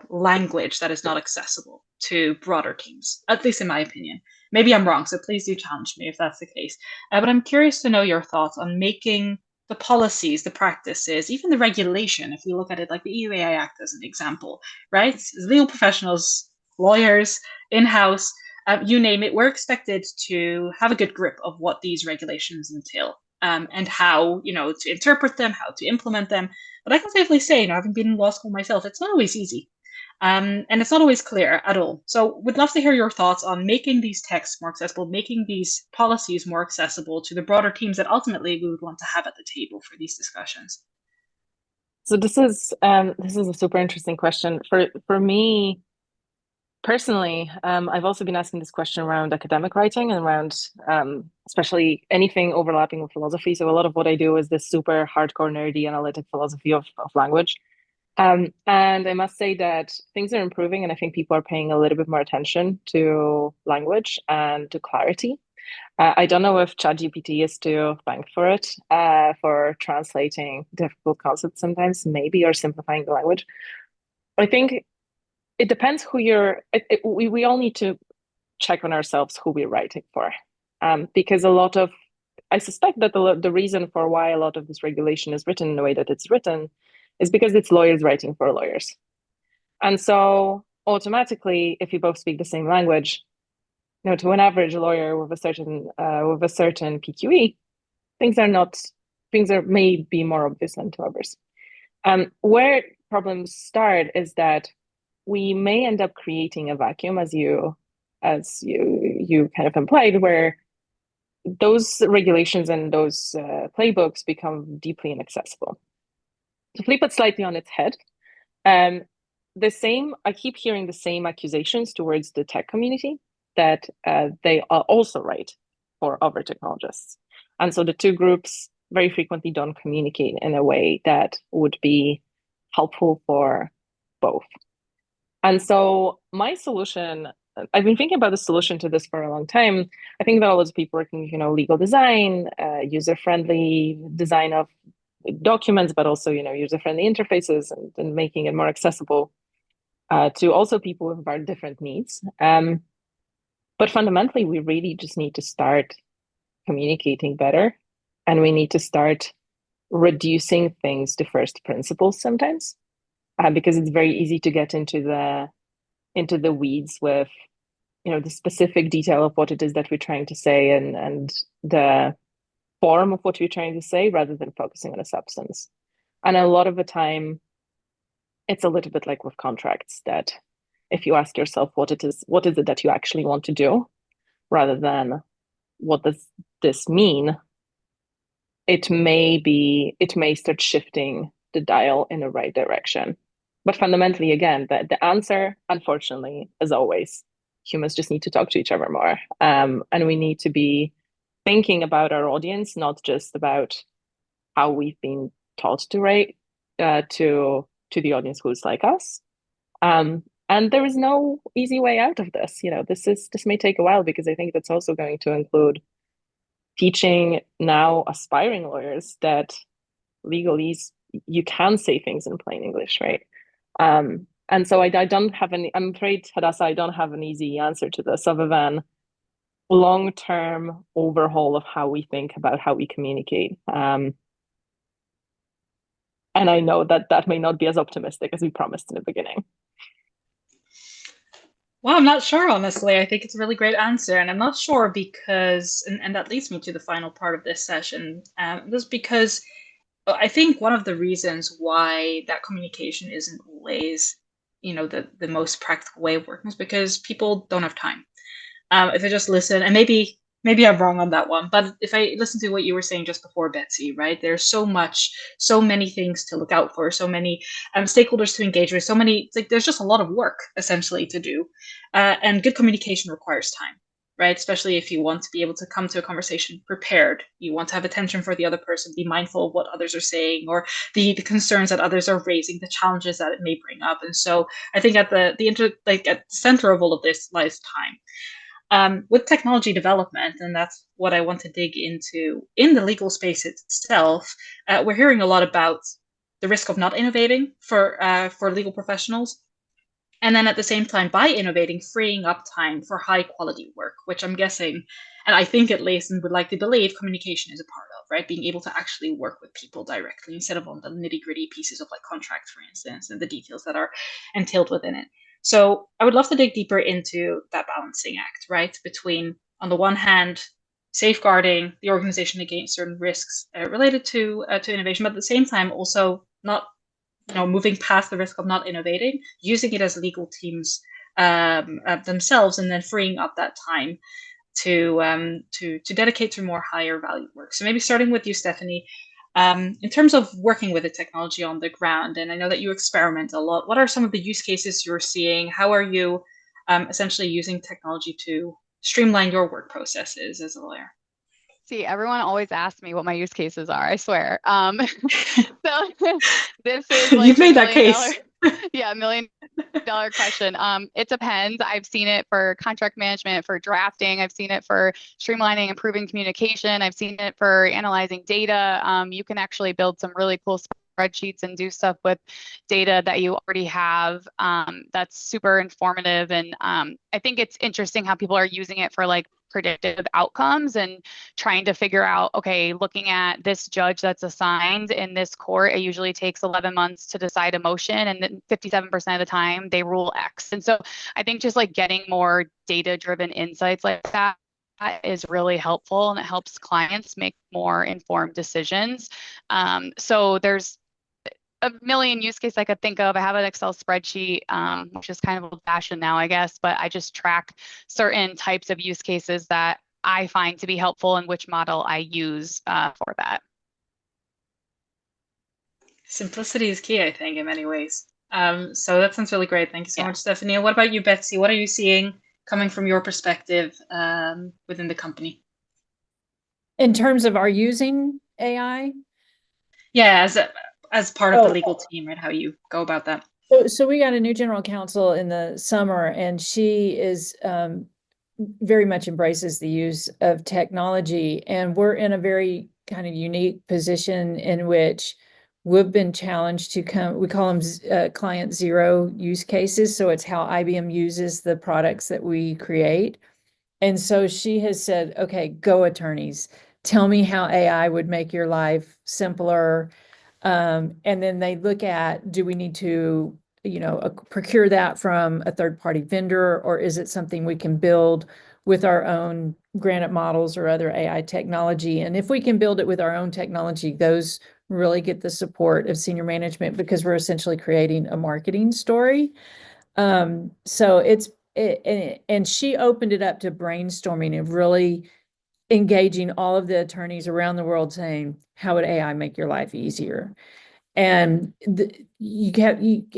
language that is not accessible to broader teams, at least in my opinion. Maybe I'm wrong, so please do challenge me if that's the case. But I'm curious to know your thoughts on making the policies, the practices, even the regulation, if we look at it like the EU AI Act as an example, right? As legal professionals, lawyers, in-house, you name it, we're expected to have a good grip of what these regulations entail. And how, to interpret them, how to implement them. But I can safely say, having been in law school myself, it's not always easy. And it's not always clear at all. So we'd love to hear your thoughts on making these texts more accessible, making these policies more accessible to the broader teams that ultimately we would want to have at the table for these discussions. So this is a super interesting question. For me, personally, I've also been asking this question around academic writing and around especially anything overlapping with philosophy. So a lot of what I do is this super hardcore, nerdy, analytic philosophy of language. And I must say that things are improving, and I think people are paying a little bit more attention to language and to clarity. I don't know if ChatGPT is to thank for it, for translating difficult concepts sometimes, maybe, or simplifying the language. I think it depends who we all need to check on ourselves who we're writing for. Because I suspect that the reason for why a lot of this regulation is written in the way that it's written is because it's lawyers writing for lawyers. And so automatically, if you both speak the same language, to an average lawyer with a certain PQE, things are maybe more obvious than to others. Where problems start is that we may end up creating a vacuum, as you kind of implied, where those regulations and those playbooks become deeply inaccessible. To flip it slightly on its head, I keep hearing the same accusations towards the tech community that they are also right for other technologists. And so the two groups very frequently don't communicate in a way that would be helpful for both. And so my solution, I've been thinking about the solution to this for a long time. I think there are lots of people working, legal design, user-friendly design of documents, but also, user-friendly interfaces and making it more accessible to also people with very different needs. But fundamentally, we really just need to start communicating better, and we need to start reducing things to first principles sometimes, because it's very easy to get into the weeds with, the specific detail of what it is that we're trying to say and the form of what we're trying to say, rather than focusing on the substance. And a lot of the time, it's a little bit like with contracts, that if you ask yourself what is it that you actually want to do, rather than what does this mean, it may start shifting the dial in the right direction. But fundamentally, again, the answer, unfortunately, as always, humans just need to talk to each other more. And we need to be thinking about our audience, not just about how we've been taught to write to the audience who's like us. And there is no easy way out of this. This may take a while, because I think that's also going to include teaching now aspiring lawyers that legalese, you can say things in plain English, right? And so I don't have I'm afraid, Hadassah, I don't have an easy answer to this, other than long-term overhaul of how we think about how we communicate. And I know that may not be as optimistic as we promised in the beginning. Well, I'm not sure, honestly. I think it's a really great answer. And I'm not sure because, and that leads me to the final part of this session, just because I think one of the reasons why that communication isn't always, the most practical way of working is because people don't have time. If I just listen, and maybe I'm wrong on that one, but if I listen to what you were saying just before, Betsy, right? There's so many things to look out for, so many stakeholders to engage with, there's just a lot of work essentially to do. And good communication requires time, right? Especially if you want to be able to come to a conversation prepared. You want to have attention for the other person, be mindful of what others are saying, or the concerns that others are raising, the challenges that it may bring up. And so I think at the center of all of this lies time. With technology development, and that's what I want to dig into in the legal space itself, we're hearing a lot about the risk of not innovating for legal professionals. And then at the same time, by innovating, freeing up time for high quality work, which I'm guessing, and I think at least, and would like to believe, communication is a part of, right? Being able to actually work with people directly instead of on the nitty gritty pieces of like contracts, for instance, and the details that are entailed within it. So I would love to dig deeper into that balancing act, right? Between, on the one hand, safeguarding the organization against certain risks related to innovation, but at the same time also not moving past the risk of not innovating, using it as legal teams themselves, and then freeing up that time to dedicate to more higher value work. So maybe starting with you, Stephanie, in terms of working with the technology on the ground, and I know that you experiment a lot, what are some of the use cases you're seeing? How are you essentially using technology to streamline your work processes as a lawyer? See, everyone always asks me what my use cases are, I swear. So this is like You've made that case. $1 million question. It depends. I've seen it for contract management, for drafting. I've seen it for streamlining, improving communication. I've seen it for analyzing data. You can actually build some really cool spreadsheets and do stuff with data that you already have. That's super informative. And I think it's interesting how people are using it for like predictive outcomes and trying to figure out, okay, looking at this judge that's assigned in this court, it usually takes 11 months to decide a motion, and then 57% of the time they rule X. And so I think just like getting more data-driven insights like that is really helpful, and it helps clients make more informed decisions. So there's a million use cases I could think of. I have an Excel spreadsheet, which is kind of old fashioned now, I guess, but I just track certain types of use cases that I find to be helpful and which model I use for that. Simplicity is key, I think, in many ways. So that sounds really great. Thank you so Yeah. much, Stephanie. What about you, Betsy? What are you seeing coming from your perspective within the company? In terms of our using AI? Yeah, as part of the legal team, right? How you go about that. So we got a new general counsel in the summer, and she is very much embraces the use of technology. And we're in a very kind of unique position in which we've been challenged to come, we call them client zero use cases. So it's how IBM uses the products that we create. And so she has said, okay, go attorneys, tell me how AI would make your life simpler. And then they look at, do we need to, procure that from a third-party vendor, or is it something we can build with our own granite models or other AI technology? And if we can build it with our own technology, those really get the support of senior management because we're essentially creating a marketing story. And she opened it up to brainstorming and really engaging all of the attorneys around the world saying, how would AI make your life easier? And you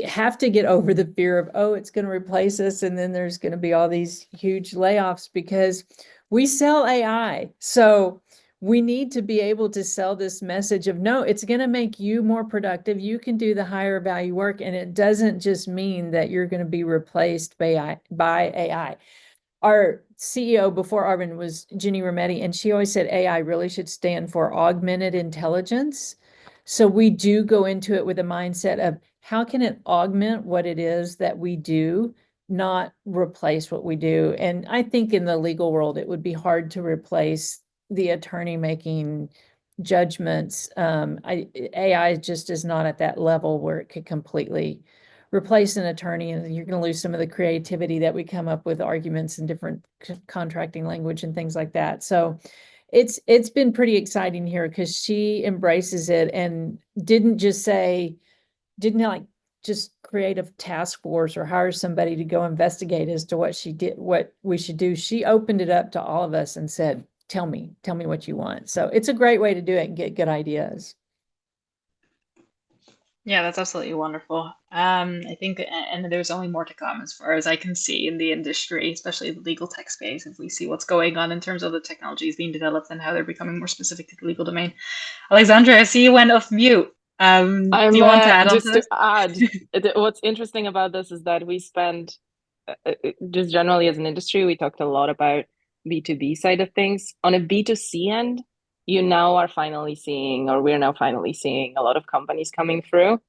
have to get over the fear of, oh, it's going to replace us. And then there's going to be all these huge layoffs because we sell AI. So we need to be able to sell this message of, no, it's going to make you more productive. You can do the higher value work. And it doesn't just mean that you're going to be replaced by AI. Our CEO before Arvin was Ginny Rometty, and she always said AI really should stand for augmented intelligence. So we do go into it with a mindset of how can it augment what it is that we do, not replace what we do. And I think in the legal world, it would be hard to replace the attorney making judgments. AI just is not at that level where it could completely replace an attorney, and you're going to lose some of the creativity that we come up with arguments and different contracting language and things like that. So it's been pretty exciting here because she embraces it and didn't like just create a task force or hire somebody to go investigate as to what we should do. She opened it up to all of us and said, tell me what you want. So it's a great way to do it and get good ideas. Yeah, that's absolutely wonderful. I think, and there's only more to come as far as I can see in the industry, especially the legal tech space, if we see what's going on in terms of the technologies being developed and how they're becoming more specific to the legal domain. Aleksandra, I see you went off mute. Do you want to add on to this? What's interesting about this is that we spend, just generally as an industry, we talked a lot about B2B side of things. On a B2C end, we're now finally seeing a lot of companies coming through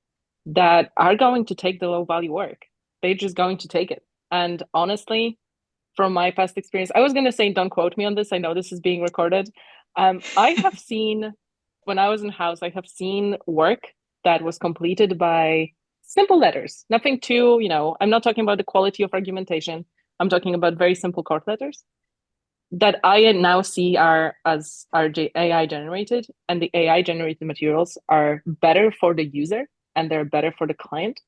that are going to take the low value work. They're just going to take it. And honestly, from my past experience, I was going to say, don't quote me on this. I know this is being recorded. I have seen, when I was in house, I have seen work that was completed by simple letters, nothing too, I'm not talking about the quality of argumentation. I'm talking about very simple court letters that I now see are AI generated, and the AI generated materials are better for the user and they're better for the client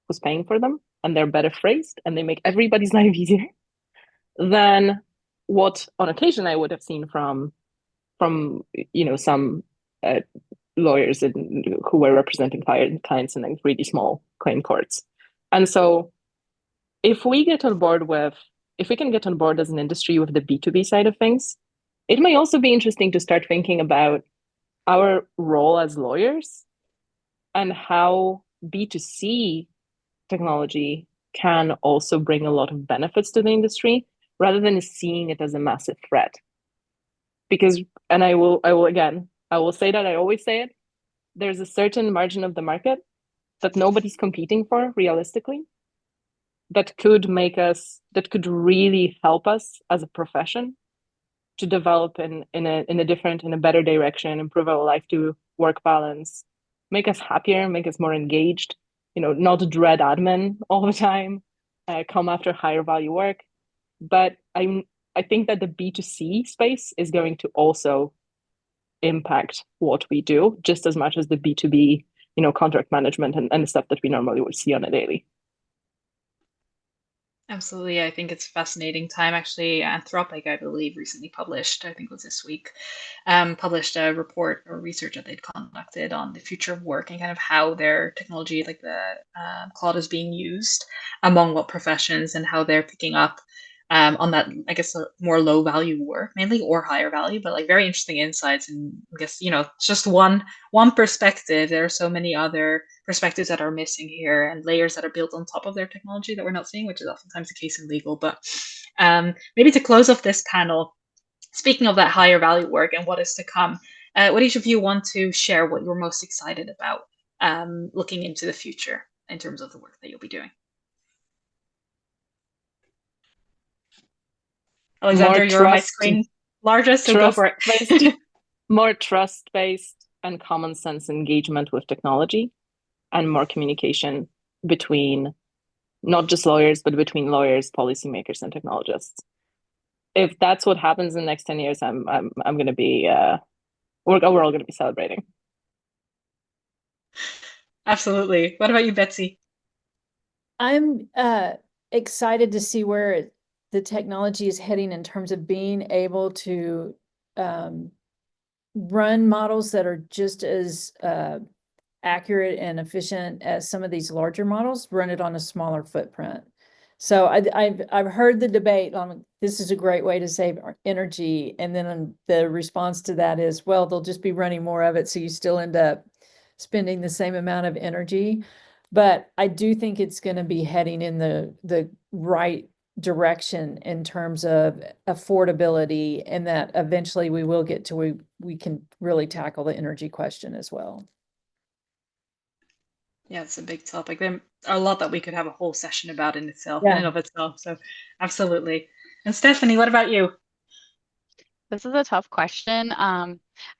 who's paying for them, and they're better phrased and they make everybody's life easier than what on occasion I would have seen from some lawyers who were representing clients in like really small claim courts. And so if we can get on board as an industry with the B2B side of things, it may also be interesting to start thinking about our role as lawyers and how B2C technology can also bring a lot of benefits to the industry rather than seeing it as a massive threat. Because, and I will say that, I always say it, there's a certain margin of the market that nobody's competing for realistically, that could really help us as a profession to develop in a better direction, improve our life to work balance, make us happier, make us more engaged, not dread admin all the time, come after higher value work. But I think that the B2C space is going to also impact what we do just as much as the B2B, contract management and the stuff that we normally would see on a daily. Absolutely. I think it's a fascinating time. Actually, Anthropic, I believe, recently published, I think it was this week, published a report or research that they'd conducted on the future of work and kind of how their technology, like the Claude, is being used among what professions and how they're picking up on that, I guess, more low value work, mainly, or higher value, but like very interesting insights. And I guess, it's just one perspective. There are so many other perspectives that are missing here and layers that are built on top of their technology that we're not seeing, which is oftentimes the case in legal. But maybe to close off this panel, speaking of that higher value work and what is to come, would each of you want to share what you're most excited about looking into the future in terms of the work that you'll be doing? Aleksandra, you're my screen largest, so go for it. More trust-based and common sense engagement with technology, and more communication between not just lawyers, but between lawyers, policymakers, and technologists. If that's what happens in the next 10 years, I'm going to be, we're all going to be celebrating. Absolutely. What about you, Betsy? I'm excited to see where the technology is heading in terms of being able to run models that are just as accurate and efficient as some of these larger models, run it on a smaller footprint. So I've heard the debate on this is a great way to save energy, and then the response to that is, well, they'll just be running more of it, so you still end up spending the same amount of energy. But I do think it's going to be heading in the right direction in terms of affordability, and that eventually we will get to we can really tackle the energy question as well. Yeah, it's a big topic. There are a lot that we could have a whole session about in itself, Yeah. in and of itself. So absolutely. And Stephanie, what about you? This is a tough question. I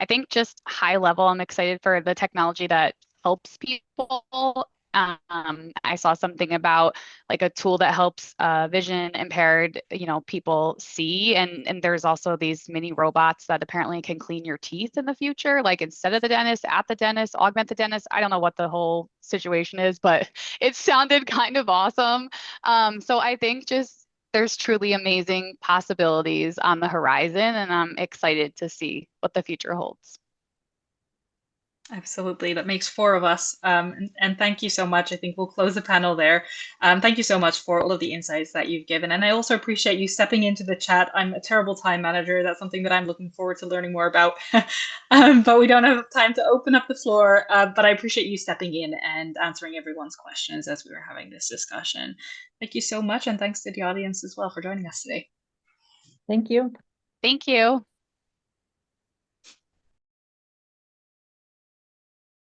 think just high level, I'm excited for the technology that helps people. I saw something about like a tool that helps vision impaired, people see, and there's also these mini robots that apparently can clean your teeth in the future, like instead of the dentist, at the dentist, augment the dentist. I don't know what the whole situation is, but it sounded kind of awesome. So I think just there's truly amazing possibilities on the horizon, and I'm excited to see what the future holds. Absolutely. That makes 4 of us. And thank you so much. I think we'll close the panel there. Thank you so much for all of the insights that you've given. And I also appreciate you stepping into the chat. I'm a terrible time manager. That's something that I'm looking forward to learning more about. But we don't have time to open up the floor. But I appreciate you stepping in and answering everyone's questions as we were having this discussion. Thank you so much. And thanks to the audience as well for joining us today. Thank you. Thank you.